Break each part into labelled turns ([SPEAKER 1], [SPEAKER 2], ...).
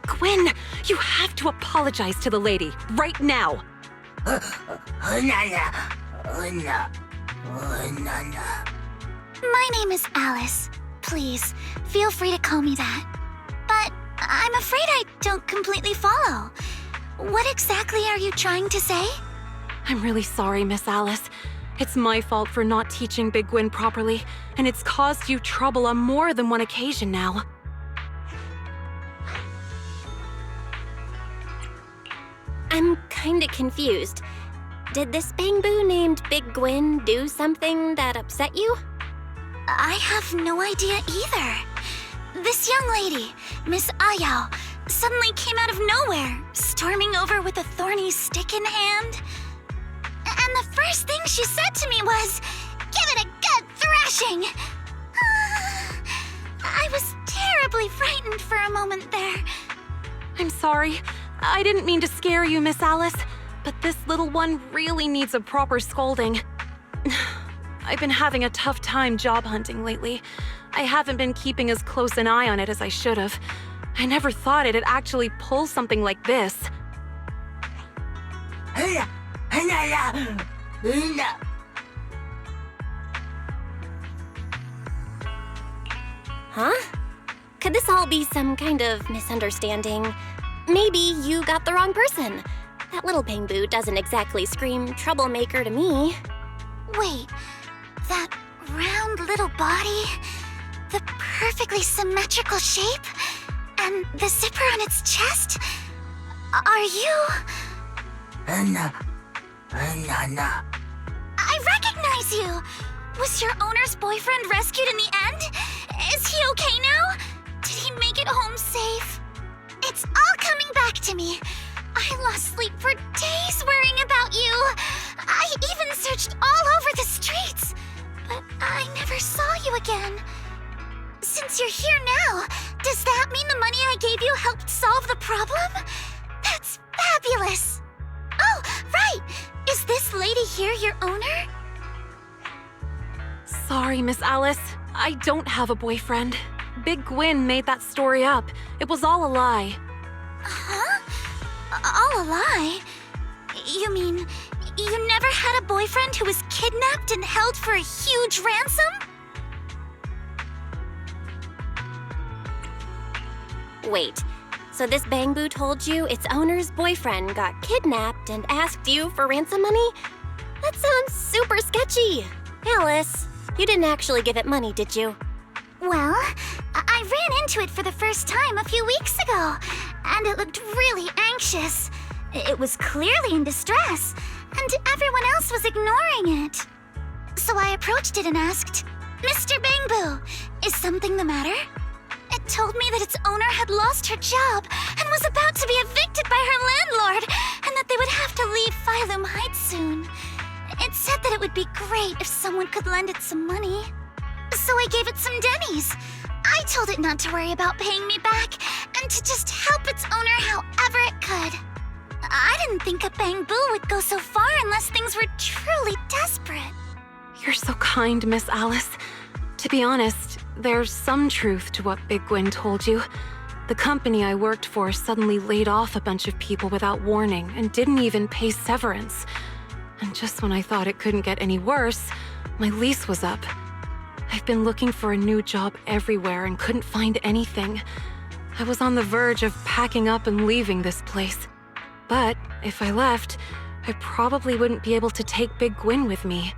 [SPEAKER 1] Gwyn, you have to apologize to the lady, right now.
[SPEAKER 2] My name is Alice. Please, feel free to call me that. But I'm afraid I don't completely follow. What exactly are you trying to say?
[SPEAKER 1] I'm really sorry, Miss Alice. It's my fault for not teaching Big Gwyn properly, and it's caused you trouble on more than one occasion now.
[SPEAKER 3] I'm kinda confused. Did this Bangbu named Big Gwyn do something that upset you?
[SPEAKER 2] I have no idea either. This young lady, Miss Ayao, suddenly came out of nowhere, storming over with a thorny stick in hand. And the first thing she said to me was, "Give it a good thrashing!" I was terribly frightened for a moment there.
[SPEAKER 1] I'm sorry. I didn't mean to scare you, Miss Alice, but this little one really needs a proper scolding. I've been having a tough time job hunting lately. I haven't been keeping as close an eye on it as I should have. I never thought it'd actually pull something like this.
[SPEAKER 3] Huh? Could this all be some kind of misunderstanding? Maybe you got the wrong person. That little Bangbu doesn't exactly scream troublemaker to me.
[SPEAKER 2] Wait, that round little body, the perfectly symmetrical shape, and the zipper on its chest? Are you... I recognize you! Was your owner's boyfriend rescued in the end? Is he okay now? Did he make it home safe? It's all coming back to me. I lost sleep for days worrying about you. I even searched all over the streets, but I never saw you again. Since you're here now, does that mean the money I gave you helped solve the problem? That's fabulous! Oh, right! Is this lady here your owner?
[SPEAKER 1] Sorry, Miss Alice. I don't have a boyfriend. Big Gwyn made that story up. It was all a lie.
[SPEAKER 2] Huh? All a lie? You mean you never had a boyfriend who was kidnapped and held for a huge ransom?
[SPEAKER 3] Wait, so this Bangbu told you its owner's boyfriend got kidnapped and asked you for ransom money? That sounds super sketchy. Alice, you didn't actually give it money, did you?
[SPEAKER 2] Well, I ran into it for the first time a few weeks ago, and it looked really anxious. It was clearly in distress, and everyone else was ignoring it. So I approached it and asked, "Mr. Bangbu, is something the matter?" It told me that its owner had lost her job and was about to be evicted by her landlord, and that they would have to leave Phylum Heights soon. It said that it would be great if someone could lend it some money. So I gave it some dennies. I told it not to worry about paying me back and to just help its owner however it could. I didn't think a Bangbu would go so far unless things were truly desperate.
[SPEAKER 1] You're so kind, Miss Alice. To be honest, there's some truth to what Big Gwyn told you. The company I worked for suddenly laid off a bunch of people without warning and didn't even pay severance. And just when I thought it couldn't get any worse, my lease was up. I've been looking for a new job everywhere and couldn't find anything. I was on the verge of packing up and leaving this place. But if I left, I probably wouldn't be able to take Big Gwyn with me.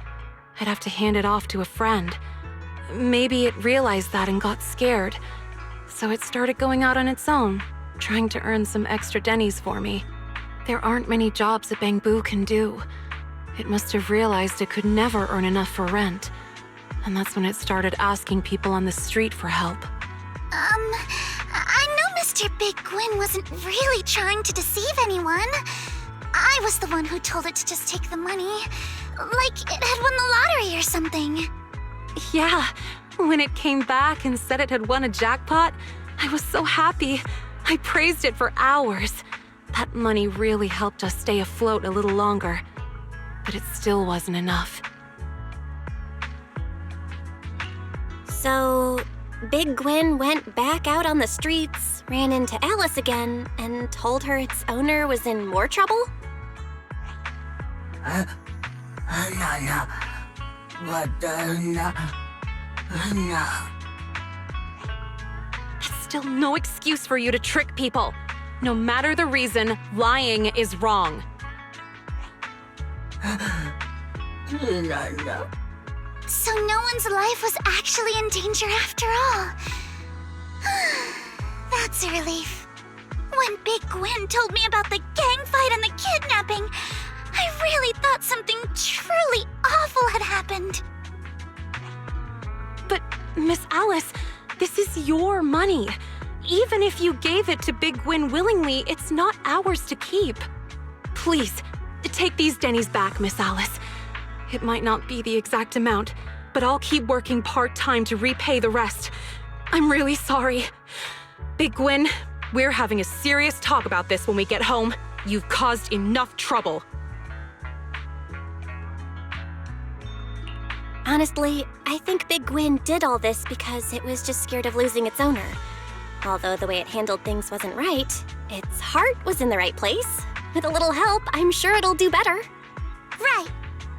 [SPEAKER 1] I'd have to hand it off to a friend. Maybe it realized that and got scared. So it started going out on its own, trying to earn some extra dennies for me. There aren't many jobs a Bangbu can do. It must have realized it could never earn enough for rent. And that's when it started asking people on the street for help.
[SPEAKER 2] I know Mr. Big Gwyn wasn't really trying to deceive anyone. I was the one who told it to just take the money. Like it had won the lottery or something.
[SPEAKER 1] Yeah, when it came back and said it had won a jackpot, I was so happy. I praised it for hours. That money really helped us stay afloat a little longer. But it still wasn't enough.
[SPEAKER 3] So, Big Gwen went back out on the streets, ran into Alice again, and told her its owner was in more trouble?
[SPEAKER 1] That's still no excuse for you to trick people. No matter the reason, lying is wrong.
[SPEAKER 2] So no one's life was actually in danger after all. That's a relief. When Big Gwen told me about the gang fight and the kidnapping, I really thought something truly awful had happened.
[SPEAKER 1] But, Miss Alice, this is your money. Even if you gave it to Big Gwen willingly, it's not ours to keep. Please, take these Denny's back, Miss Alice. It might not be the exact amount, but I'll keep working part-time to repay the rest. I'm really sorry. Big Gwen, we're having a serious talk about this when we get home. You've caused enough trouble.
[SPEAKER 3] Honestly, I think Big Gwen did all this because it was just scared of losing its owner. Although the way it handled things wasn't right, its heart was in the right place. With a little help, I'm sure it'll do better.
[SPEAKER 2] Right.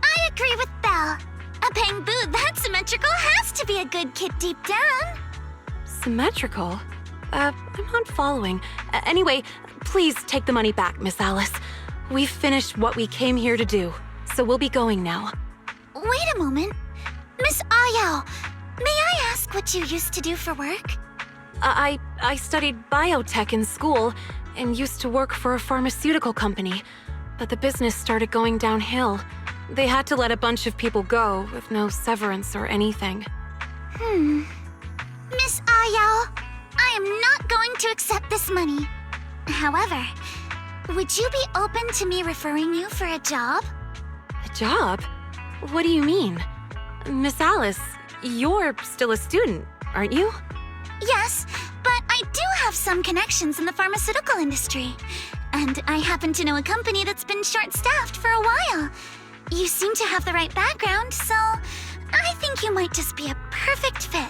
[SPEAKER 2] I agree with Belle. A Bangbu that symmetrical has to be a good kid deep down.
[SPEAKER 1] Symmetrical? I'm not following. Anyway, please take the money back, Miss Alice. We've finished what we came here to do, so we'll be going now.
[SPEAKER 2] Wait a moment. Miss Ayao, may I ask what you used to do for work?
[SPEAKER 1] I studied biotech in school and used to work for a pharmaceutical company, but the business started going downhill. They had to let a bunch of people go with no severance or anything.
[SPEAKER 2] Miss Ayao, I am not going to accept this money. However, would you be open to me referring you for a job?
[SPEAKER 1] A job? What do you mean? Miss Alice, you're still a student, aren't you?
[SPEAKER 2] Yes, but I do have some connections in the pharmaceutical industry. And I happen to know a company that's been short-staffed for a while. You seem to have the right background, so I think you might just be a perfect fit.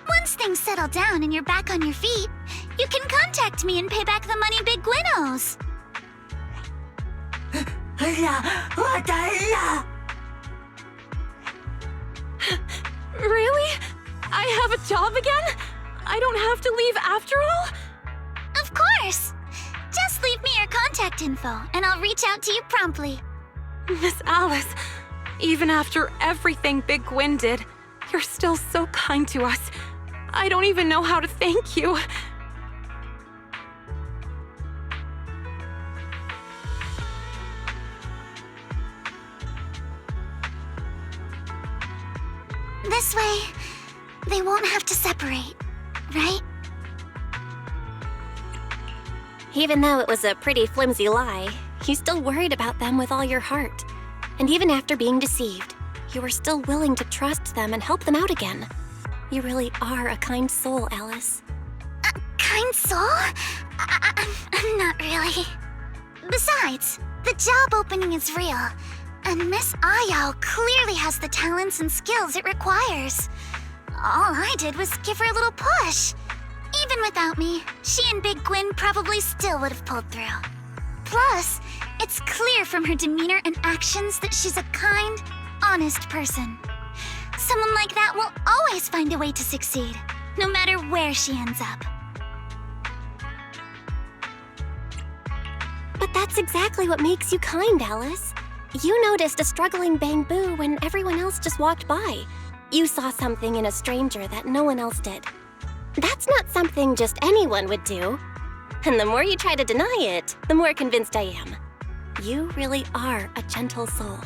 [SPEAKER 2] Once things settle down and you're back on your feet, you can contact me and pay back the money Big Gwen owes.
[SPEAKER 1] Really? I have a job again? I don't have to leave after all?
[SPEAKER 2] Of course! Just leave me your contact info, and I'll reach out to you promptly.
[SPEAKER 1] Miss Alice, even after everything Big Gwen did, you're still so kind to us. I don't even know how to thank you.
[SPEAKER 2] This way, they won't have to separate, right?
[SPEAKER 3] Even though it was a pretty flimsy lie, you still worried about them with all your heart. And even after being deceived, you were still willing to trust them and help them out again. You really are a kind soul, Alice.
[SPEAKER 2] A kind soul? I'm not really. Besides, the job opening is real, and Miss Ayao clearly has the talents and skills it requires. All I did was give her a little push. Even without me, she and Big Gwen probably still would have pulled through. Plus, it's clear from her demeanor and actions that she's a kind, honest person. Someone like that will always find a way to succeed, no matter where she ends up.
[SPEAKER 3] But that's exactly what makes you kind, Alice. You noticed a struggling Bangbu when everyone else just walked by. You saw something in a stranger that no one else did. That's not something just anyone would do. And the more you try to deny it, the more convinced I am. You really are a gentle soul.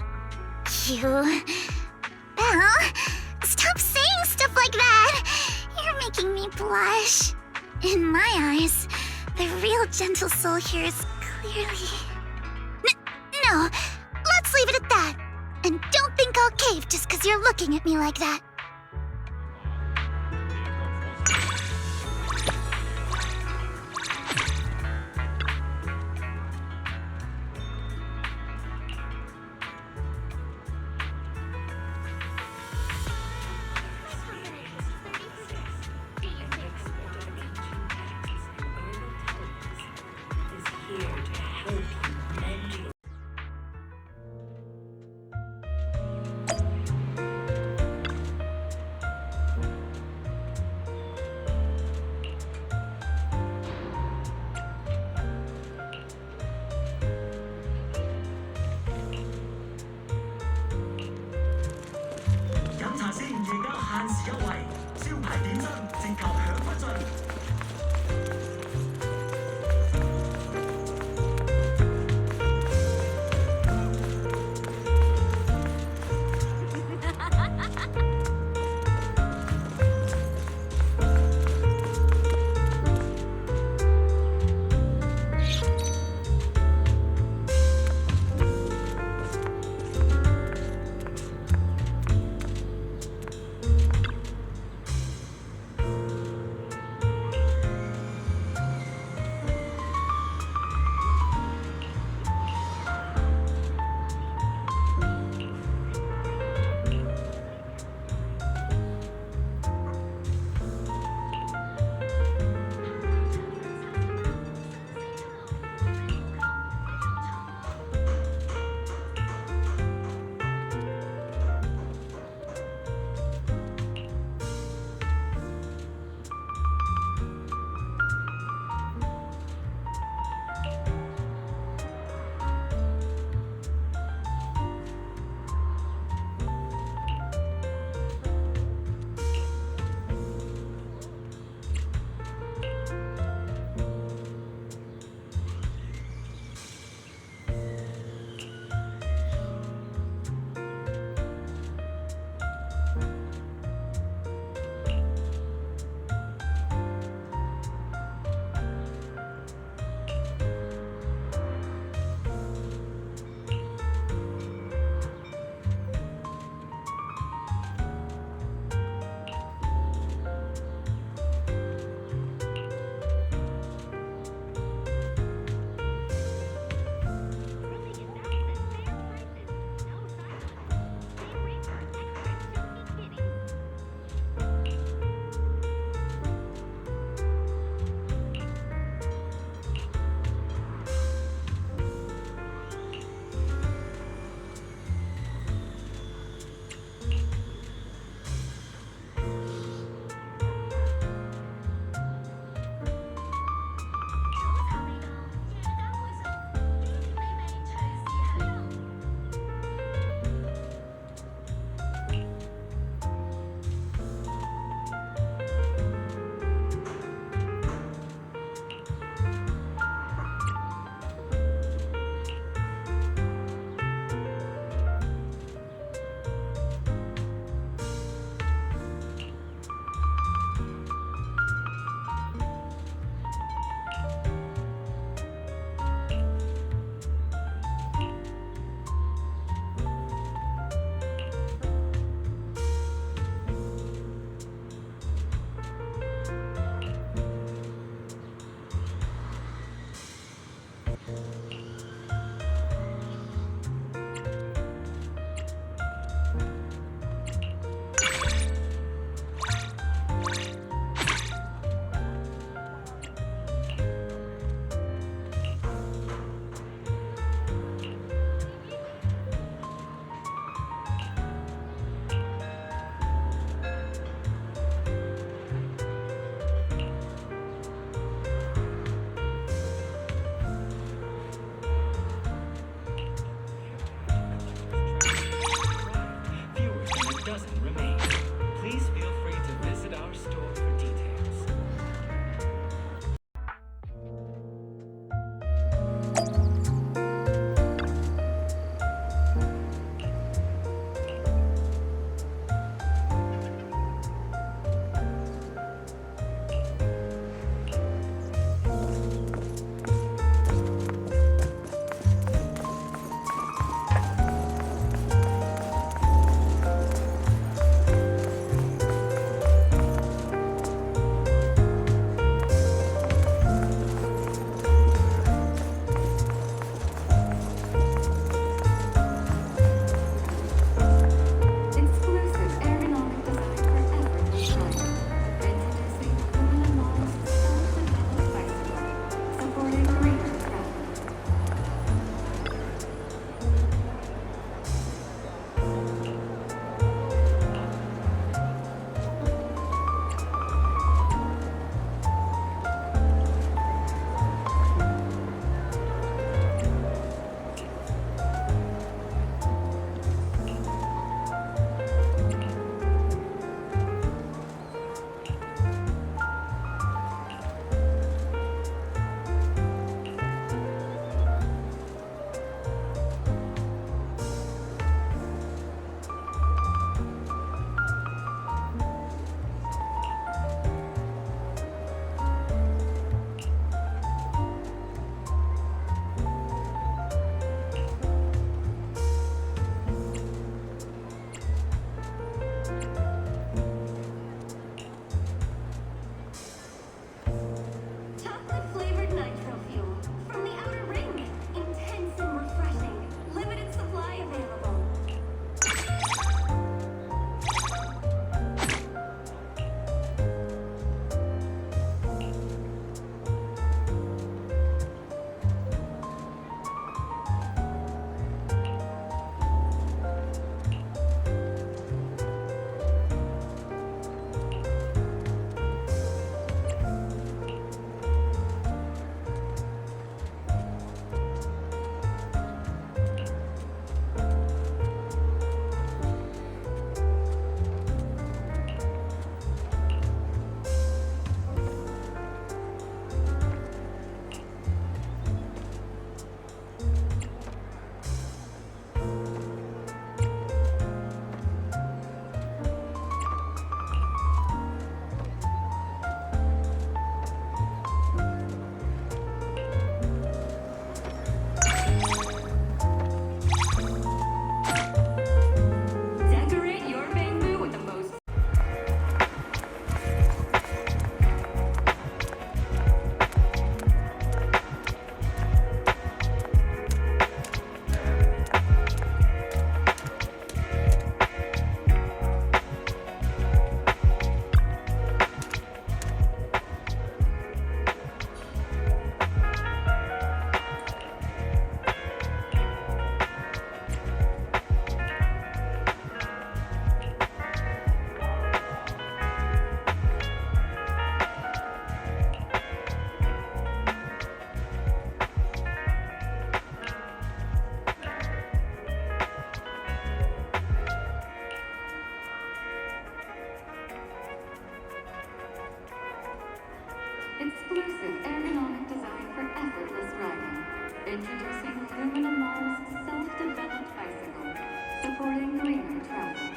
[SPEAKER 2] You... Belle, stop saying stuff like that! You're making me blush. In my eyes, the real gentle soul here is clearly... No, let's leave it at that. And don't think I'll cave just because you're looking at me like that.
[SPEAKER 4] Exclusive ergonomic design for effortless riding. Introducing Lumina Mall's self-developed bicycle, supporting greener travel.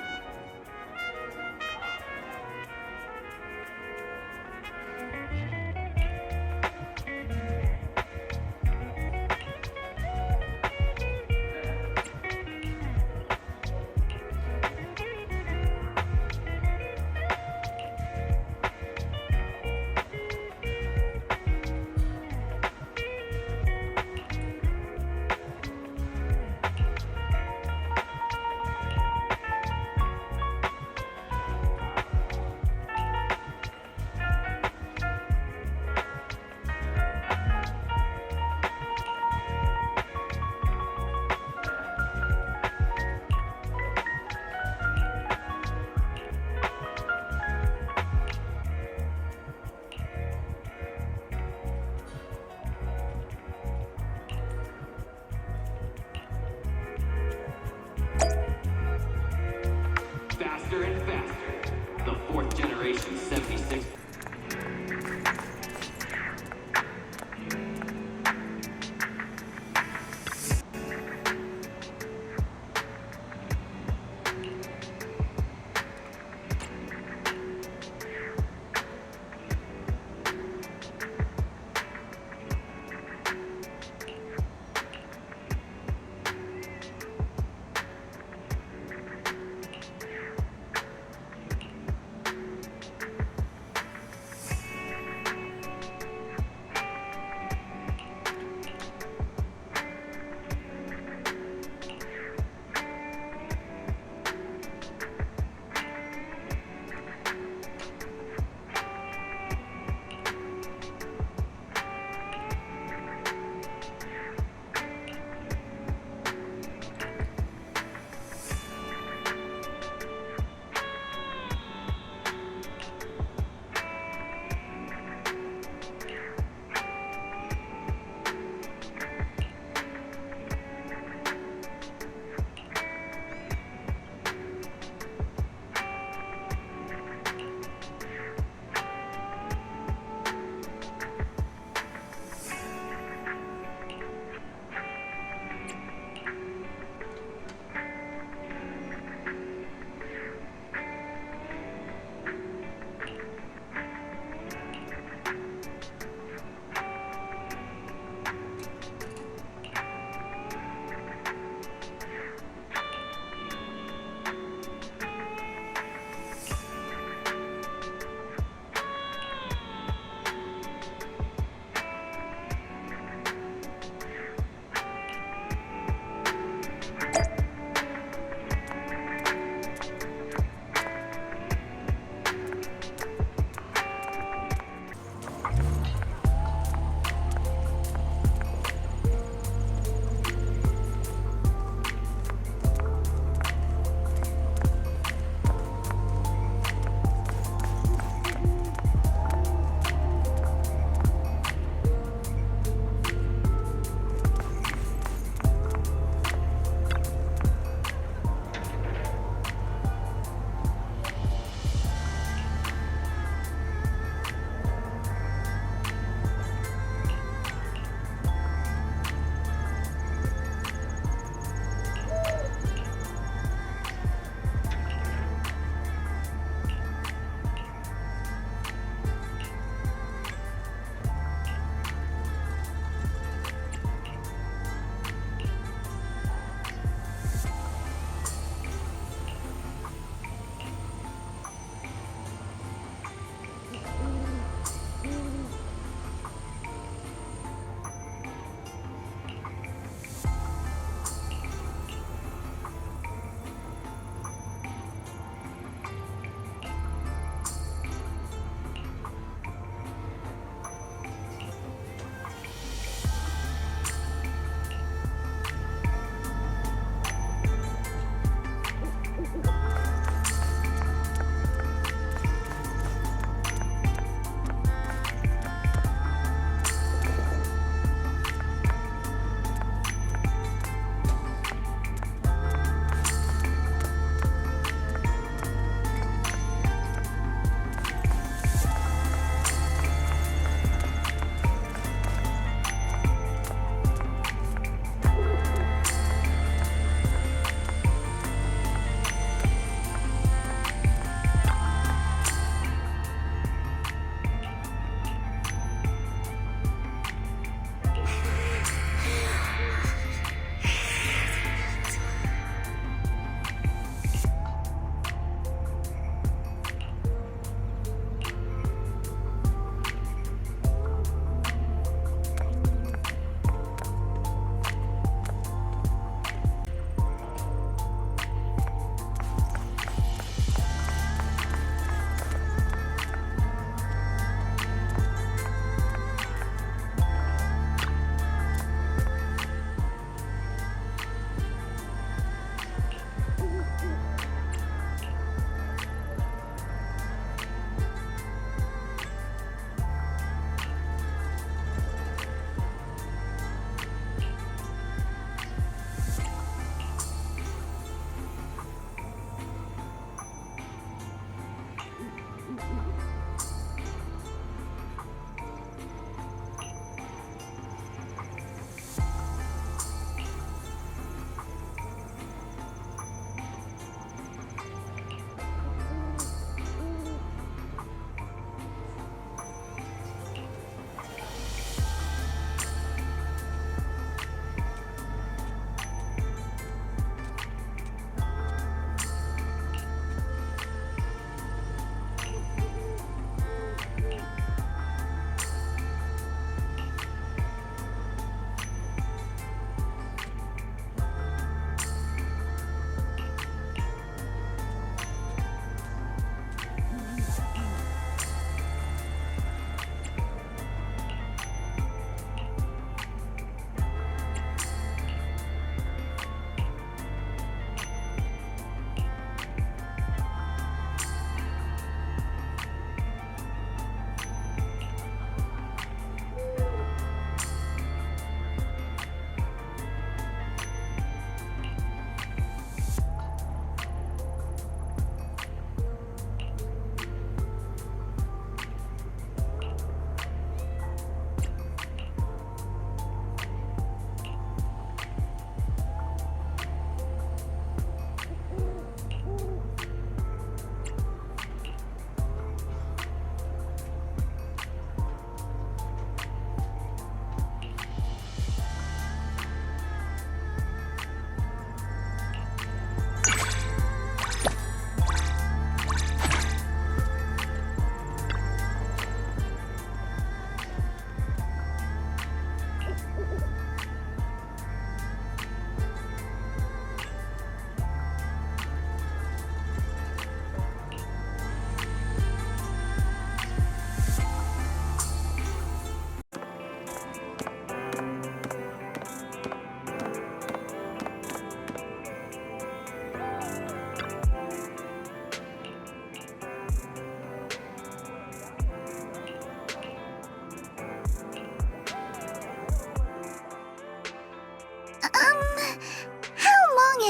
[SPEAKER 5] Faster and faster. The fourth generation 76.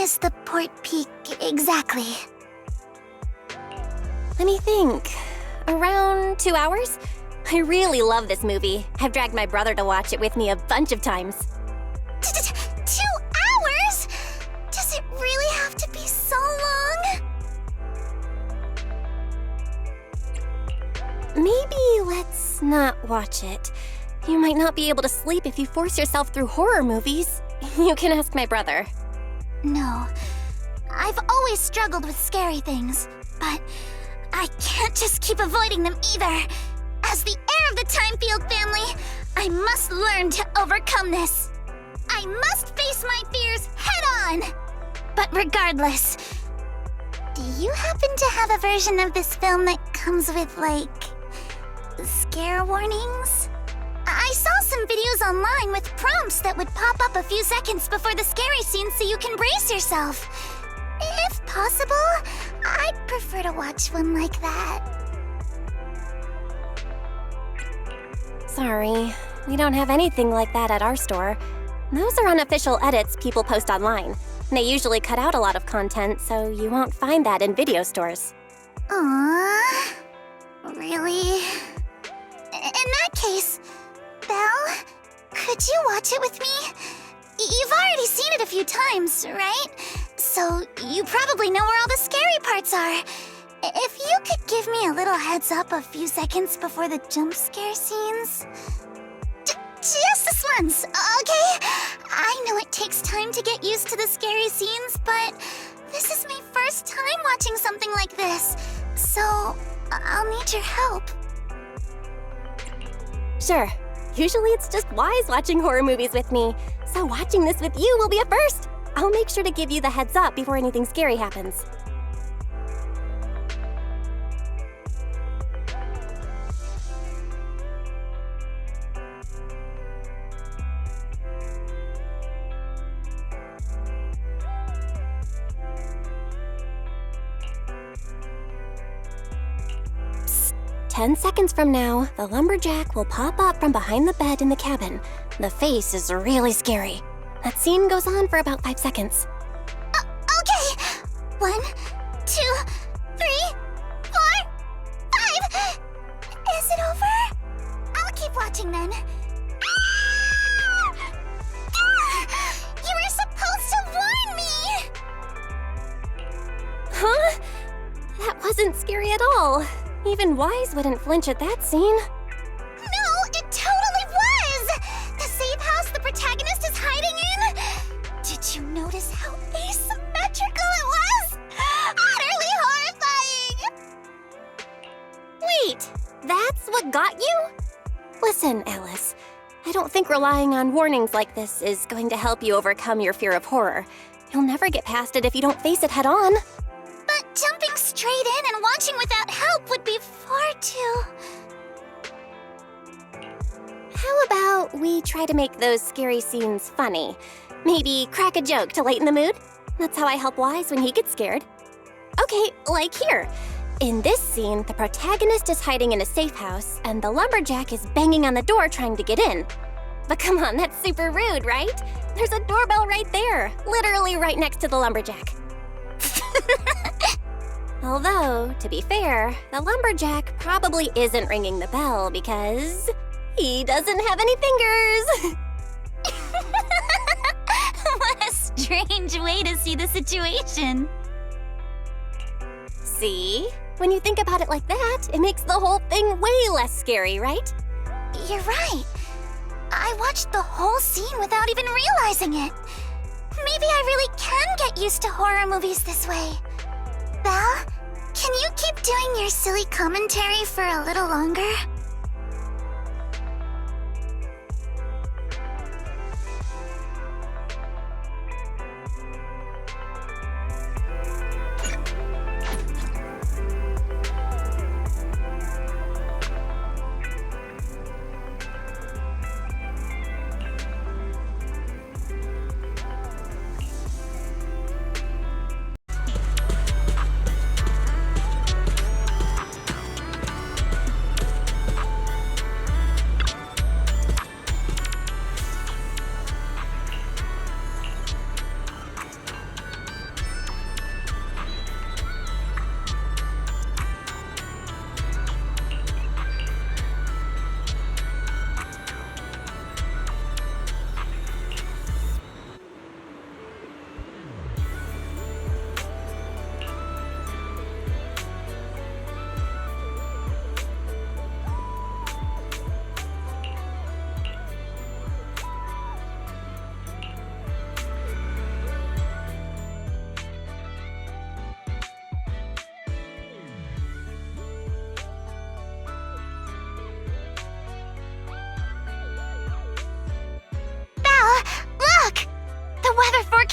[SPEAKER 2] is the port peak exactly?
[SPEAKER 3] Let me think. Around 2 hours? I really love this movie. I've dragged my brother to watch it with me a bunch of times.
[SPEAKER 2] 2 hours? Does it really have to be so long?
[SPEAKER 3] Maybe let's not watch it. You might not be able to sleep if you force yourself through horror movies. You can ask my brother.
[SPEAKER 2] No. I've always struggled with scary things, but I can't just keep avoiding them either. As the heir of the Thymefield family, I must learn to overcome this. I must face my fears head-on! But regardless, do you happen to have a version of this film that comes with, like, scare warnings? I saw some videos online with prompts that would pop up a few seconds before the scary scene so you can brace yourself. If possible, I'd prefer to watch one like that.
[SPEAKER 3] Sorry, we don't have anything like that at our store. Those are unofficial edits people post online. They usually cut out a lot of content, so you won't find that in video stores.
[SPEAKER 2] Aww. Really? In that case, Belle, could you watch it with me? You've already seen it a few times, right? So you probably know where all the scary parts are. If you could give me a little heads up a few seconds before the jump scare scenes. Just this once, okay? I know it takes time to get used to the scary scenes, but this is my first time watching something like this, so I'll need your help.
[SPEAKER 3] Sure. Usually it's just Wise watching horror movies with me, so watching this with you will be a first. I'll make sure to give you the heads up before anything scary happens. Psst. 10 seconds from now, the lumberjack will pop up from behind the bed in the cabin. The face is really scary. That scene goes on for about 5 seconds.
[SPEAKER 2] Okay. 1, 2, 3, 4, 5. Is it over? I'll keep watching then. You were supposed to warn me!
[SPEAKER 3] Huh? That wasn't scary at all. Even Wise wouldn't flinch at that scene.
[SPEAKER 2] No, it totally was! The safe house the protagonist is hiding in? Did you notice how asymmetrical it was? Utterly horrifying!
[SPEAKER 3] Wait, that's what got you? Listen, Alice, I don't think relying on warnings like this is going to help you overcome your fear of horror. You'll never get past it if you don't face it head on.
[SPEAKER 2] But jumping straight in and watching without help would be far too...
[SPEAKER 3] How about we try to make those scary scenes funny? Maybe crack a joke to lighten the mood? That's how I help Wise when he gets scared. Okay, like here. In this scene, the protagonist is hiding in a safe house, and the lumberjack is banging on the door trying to get in. But come on, that's super rude, right? There's a doorbell right there, literally right next to the lumberjack. Although, to be fair, the lumberjack probably isn't ringing the bell because he doesn't have any fingers.
[SPEAKER 2] What a strange way to see the situation.
[SPEAKER 3] See? When you think about it like that, it makes the whole thing way less scary, right?
[SPEAKER 2] You're right. I watched the whole scene without even realizing it. Maybe I really can get used to horror movies this way. Belle, can you keep doing your silly commentary for a little longer?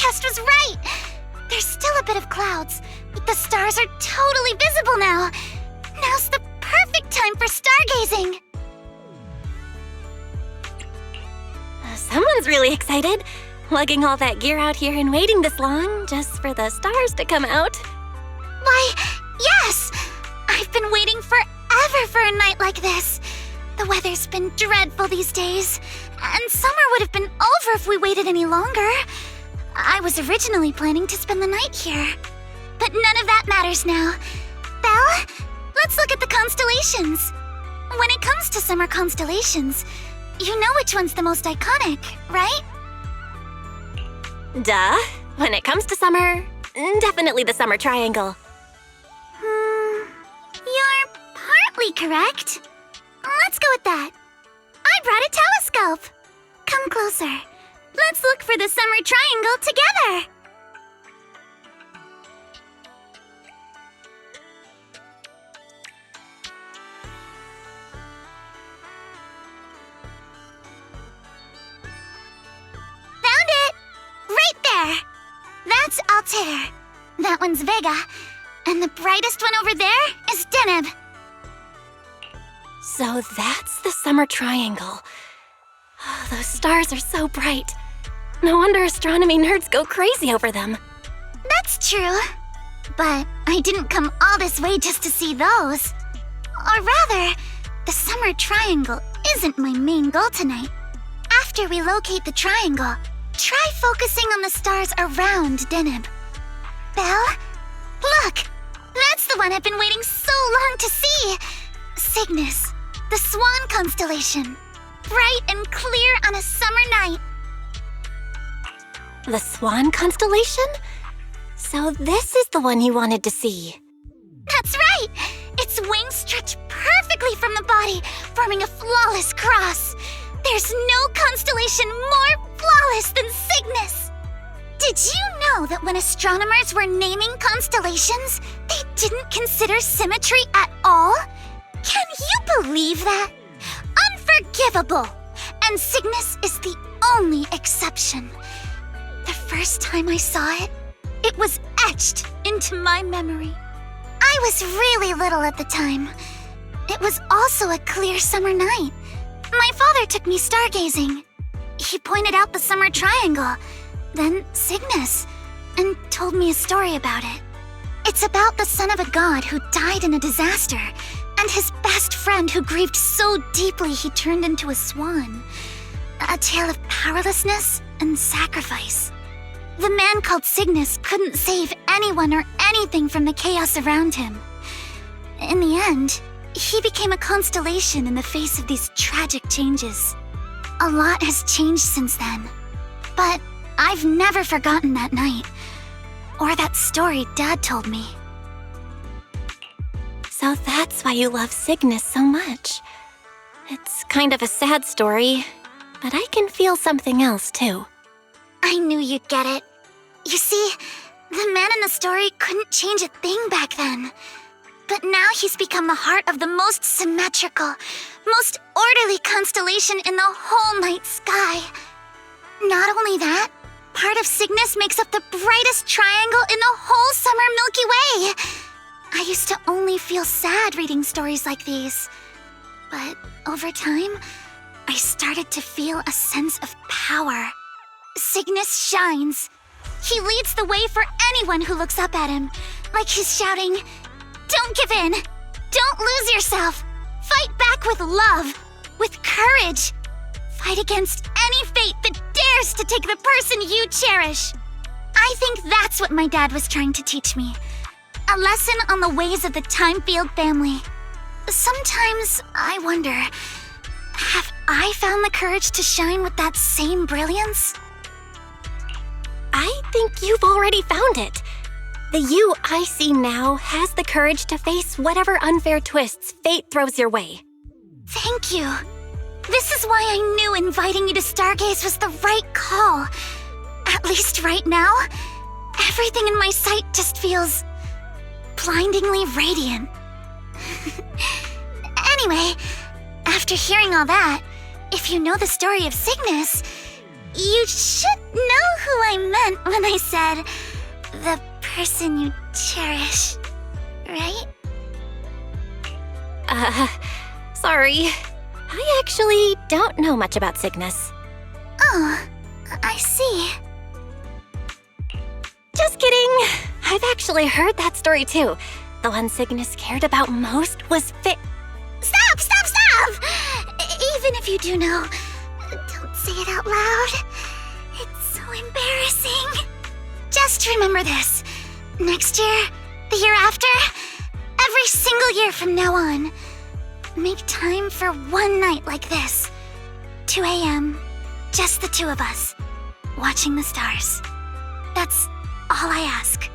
[SPEAKER 2] forecast was right! There's still a bit of clouds, but the stars are totally visible now. Now's the perfect time for stargazing!
[SPEAKER 3] Someone's really excited. Lugging all that gear out here and waiting this long just for the stars to come out.
[SPEAKER 2] Why, yes! I've been waiting forever for a night like this. The weather's been dreadful these days, and summer would have been over if we waited any longer. I was originally planning to spend the night here, but none of that matters now. Belle, let's look at the constellations. When it comes to summer constellations, you know which one's the most iconic, right?
[SPEAKER 3] Duh. When it comes to summer, definitely the summer triangle.
[SPEAKER 2] You're partly correct. Let's go with that. I brought a telescope. Come closer. Let's look for the summer triangle together. Found it! Right there. That's Altair. That one's Vega. And the brightest one over there is Deneb.
[SPEAKER 3] So that's the summer triangle. Oh, those stars are so bright. No wonder astronomy nerds go crazy over them.
[SPEAKER 2] That's true. But I didn't come all this way just to see those. Or rather, the summer triangle isn't my main goal tonight. After we locate the triangle, try focusing on the stars around Deneb. Belle, look! That's the one I've been waiting so long to see! Cygnus, the Swan constellation. Bright and clear on a summer night.
[SPEAKER 3] The Swan constellation? So this is the one you wanted to see.
[SPEAKER 2] That's right! Its wings stretch perfectly from the body, forming a flawless cross. There's no constellation more flawless than Cygnus. Did you know that when astronomers were naming constellations, they didn't consider symmetry at all? Can you believe that? Unforgivable! And Cygnus is the only exception. The first time I saw it, it was etched into my memory. I was really little at the time. It was also a clear summer night. My father took me stargazing. He pointed out the summer triangle, then Cygnus, and told me a story about it. It's about the son of a god who died in a disaster, and his best friend who grieved so deeply he turned into a swan. A tale of powerlessness and sacrifice. The man called Cygnus couldn't save anyone or anything from the chaos around him. In the end, he became a constellation in the face of these tragic changes. A lot has changed since then, but I've never forgotten that night, or that story Dad told me.
[SPEAKER 3] So that's why you love Cygnus so much. It's kind of a sad story, but I can feel something else too.
[SPEAKER 2] I knew you'd get it. You see, the man in the story couldn't change a thing back then. But now he's become the heart of the most symmetrical, most orderly constellation in the whole night sky. Not only that, part of Cygnus makes up the brightest triangle in the whole summer Milky Way. I used to only feel sad reading stories like these. But over time, I started to feel a sense of power. Cygnus shines. He leads the way for anyone who looks up at him, like he's shouting, "Don't give in! Don't lose yourself! Fight back with love, with courage! Fight against any fate that dares to take the person you cherish!" I think that's what my dad was trying to teach me. A lesson on the ways of the Thymefield family. Sometimes I wonder, have I found the courage to shine with that same brilliance?
[SPEAKER 3] I think you've already found it. The you I see now has the courage to face whatever unfair twists fate throws your way.
[SPEAKER 2] Thank you. This is why I knew inviting you to Stargaze was the right call. At least right now, everything in my sight just feels blindingly radiant. Anyway, after hearing all that, if you know the story of Cygnus, You should know who I meant when I said the person you cherish, right?
[SPEAKER 3] Sorry. I actually don't know much about Cygnus.
[SPEAKER 2] Oh, I see.
[SPEAKER 3] Just kidding. I've actually heard that story too. The one Cygnus cared about most was
[SPEAKER 2] Stop! Even if you do know, don't say it out loud. It's so embarrassing. Just remember this. Next year, the year after, every single year from now on, make time for one night like this. 2 a.m., just the two of us, watching the stars. That's all I ask.